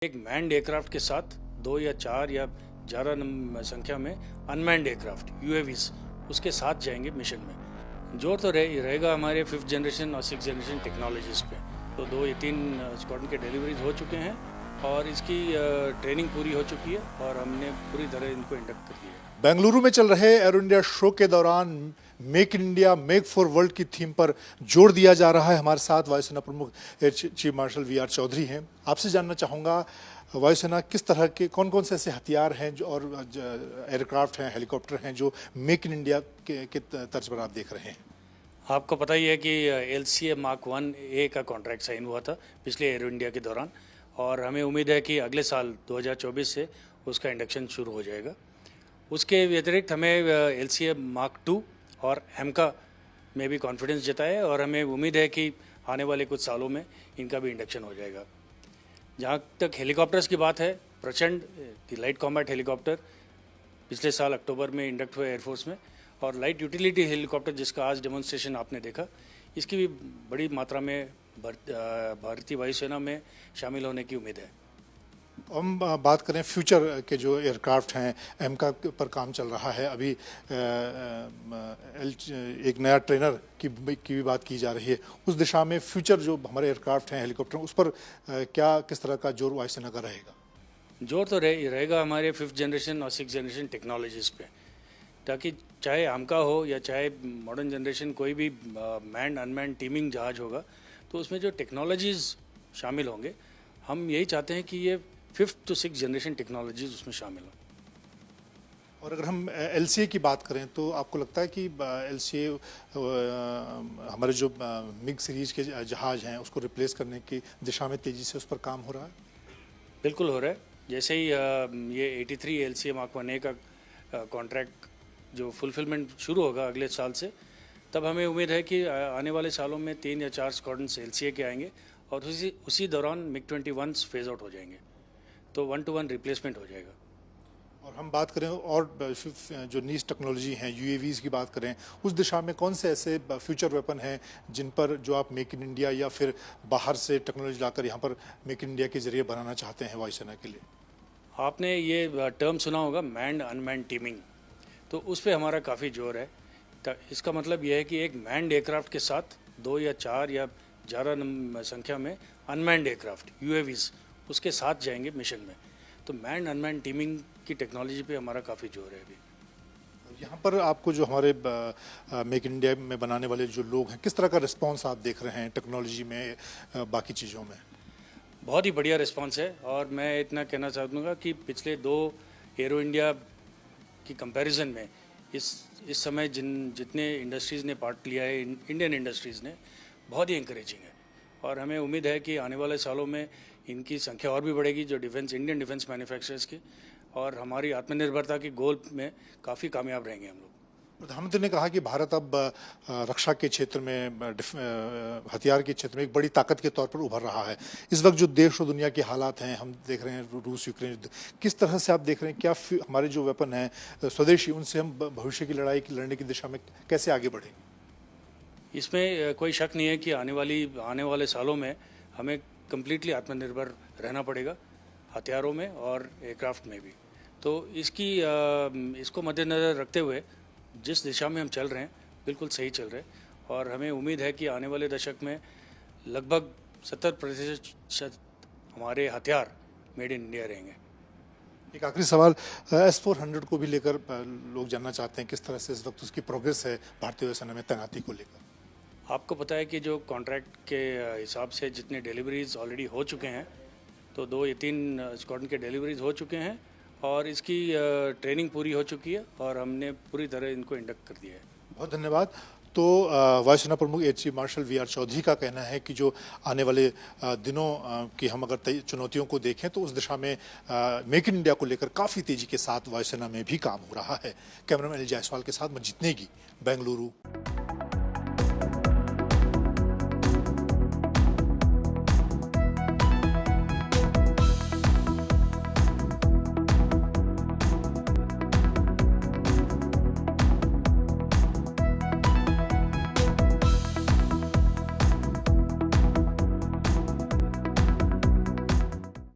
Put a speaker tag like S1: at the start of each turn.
S1: एक manned aircraft के साथ 2 या 4 या ज़्यादा संख्या में अनमैन्ड एयरक्राफ्ट यूएवीज उसके साथ जाएंगे मिशन में। जोर तो रहेगा हमारे 5th जनरेशन और 6th जनरेशन टेक्नोलॉजीज़ पे। तो 2 या 3 स्क्वाड्रन के डिलीवरीज हो चुके हैं और इसकी ट्रेनिंग पूरी हो चुकी है और हमने पूरी तरह इनको इंडक्ट कर दिया है।
S2: बेंगलुरु में चल रहे एरो इंडिया शो के दौरान make in India make for world की थीम पर जोर दिया जा रहा है। हमारे साथ वायुसेना प्रमुख air chief marshal V R Chaudhary हैं। आपसे जानना चाहूँगा वायुसेना किस तरह के कौन कौन से ऐसे हथियार हैं जो और एयरक्राफ्ट हैं, हेलीकॉप्टर हैं जो मेक इन इंडिया के तर्ज पर आप देख रहे हैं।
S1: आपको पता ही है कि LCA Mark 1A का कॉन्ट्रैक्ट साइन हुआ था पिछले एरो इंडिया के दौरान और हमें उम्मीद है कि अगले साल 2024 से उसका इंडक्शन शुरू हो जाएगा। उसके व्यतिरिक्त हमें LCA Mark 2 और एमका में भी कॉन्फिडेंस जताया है और हमें उम्मीद है कि आने वाले कुछ सालों में इनका भी इंडक्शन हो जाएगा। जहाँ तक हेलीकॉप्टर्स की बात है, प्रचंड लाइट कॉम्बैट हेलीकॉप्टर पिछले साल अक्टूबर में इंडक्ट हुए एयरफोर्स में और लाइट यूटिलिटी हेलीकॉप्टर जिसका आज डेमोन्स्ट्रेशन आपने देखा, इसकी भी बड़ी मात्रा में भारतीय वायुसेना में शामिल होने की उम्मीद है।
S2: हम बात करें फ्यूचर के जो एयरक्राफ्ट हैं, एमका पर काम चल रहा है। अभी एक नया ट्रेनर की भी बात की जा रही है। उस दिशा में फ्यूचर जो हमारे एयरक्राफ्ट हैं, हेलीकॉप्टर, उस पर क्या किस तरह का जोर वायुसेना का रहेगा?
S1: जोर तो रहेगा हमारे 5th जनरेशन और 6th जनरेशन टेक्नोलॉजीज़ पे, ताकि चाहे आमका हो या चाहे मॉडर्न जनरेशन कोई भी मैंड अनमैंड टीमिंग जहाज होगा तो उसमें जो टेक्नोलॉजीज़ शामिल होंगे, हम यही चाहते हैं कि ये 5th to 6th generation technologies उसमें शामिल हों।
S2: और अगर हम LCA की बात करें तो आपको लगता है कि LCA हमारे जो मिग सीरीज के जहाज हैं उसको रिप्लेस करने की दिशा में तेज़ी से उस पर काम हो रहा है?
S1: बिल्कुल हो रहा है। जैसे ही ये 83 LCA Mark 1A का कॉन्ट्रैक्ट जो फुलफिलमेंट शुरू होगा अगले साल से, तब हमें उम्मीद है कि आने वाले सालों में 3 या 4 स्क्वाड्रन्स LCA के आएंगे और उसी दौरान मिग 21 फेज आउट हो जाएंगे, तो 1-to-1 रिप्लेसमेंट हो जाएगा।
S2: और हम बात करें और जो नीज टेक्नोलॉजी हैं, UAVs की बात करें, उस दिशा में कौन से ऐसे फ्यूचर वेपन हैं जिन पर जो आप मेक इन इंडिया या फिर बाहर से टेक्नोलॉजी लाकर यहाँ पर मेक इन इंडिया के जरिए बनाना चाहते हैं वायुसेना के लिए?
S1: आपने ये टर्म सुना होगा मैंड अनमैंड टीमिंग, तो उस पर हमारा काफ़ी जोर है। इसका मतलब यह है कि एक मैंड एयरक्राफ्ट के साथ 2 या 4 या ज़्यादा संख्या में अनमैंड एयरक्राफ्ट यूएवीज उसके साथ जाएंगे मिशन में। तो मैंड अनमैंड टीमिंग की टेक्नोलॉजी पे हमारा काफ़ी जोर है अभी।
S2: यहाँ पर आपको जो हमारे मेक इन इंडिया में बनाने वाले जो लोग हैं, किस तरह का रिस्पांस आप देख रहे हैं टेक्नोलॉजी में, बाकी चीज़ों में?
S1: बहुत ही बढ़िया रिस्पांस है और मैं इतना कहना चाहूँगा कि पिछले 2 एरो इंडिया की कंपैरिजन में इस समय जितने इंडस्ट्रीज़ ने पार्ट लिया है, इंडियन इंडस्ट्रीज़ ने, बहुत ही इंकरेजिंग है और हमें उम्मीद है कि आने वाले सालों में इनकी संख्या और भी बढ़ेगी जो इंडियन डिफेंस मैन्युफैक्चरर्स की, और हमारी आत्मनिर्भरता की गोल में काफ़ी कामयाब रहेंगे हम लोग।
S2: प्रधानमंत्री ने कहा कि भारत अब रक्षा के क्षेत्र में, हथियार के क्षेत्र में एक बड़ी ताकत के तौर पर उभर रहा है। इस वक्त जो देश और दुनिया के हालात हैं, हम देख रहे हैं रूस यूक्रेन युद्ध, किस तरह से आप देख रहे हैं? क्या हमारे जो वेपन हैं स्वदेशी, उनसे हम भविष्य की लड़ाई लड़ने की दिशा में कैसे आगे बढ़ेंगे?
S1: इसमें कोई शक नहीं है कि आने वाले सालों में हमें कम्प्लीटली आत्मनिर्भर रहना पड़ेगा, हथियारों में और एयरक्राफ्ट में भी। तो इसको मद्देनज़र रखते हुए जिस दिशा में हम चल रहे हैं बिल्कुल सही चल रहे हैं और हमें उम्मीद है कि आने वाले दशक में लगभग 70% हमारे हथियार मेड इन इंडिया रहेंगे।
S2: एक आखिरी सवाल, S-400 को भी लेकर लोग जानना चाहते हैं किस तरह से इस वक्त उसकी प्रोग्रेस है भारतीय वायुसेना में तैनाती को लेकर?
S1: आपको पता है कि जो कॉन्ट्रैक्ट के हिसाब से जितने डिलीवरीज ऑलरेडी हो चुके हैं, तो 2 या 3 स्क्वाड्रन के डिलीवरीज हो चुके हैं और इसकी ट्रेनिंग पूरी हो चुकी है और हमने पूरी तरह इनको इंडक्ट कर दिया है। बहुत
S2: धन्यवाद। तो वायुसेना प्रमुख air chief marshal V R Chaudhary का कहना है कि जो आने वाले दिनों की हम अगर चुनौतियों को देखें तो उस दिशा में मेक इन इंडिया को लेकर काफ़ी तेज़ी के साथ वायुसेना में भी काम हो रहा है। कैमरामैन जायसवाल के साथ मंजीत नेगी, बेंगलुरु।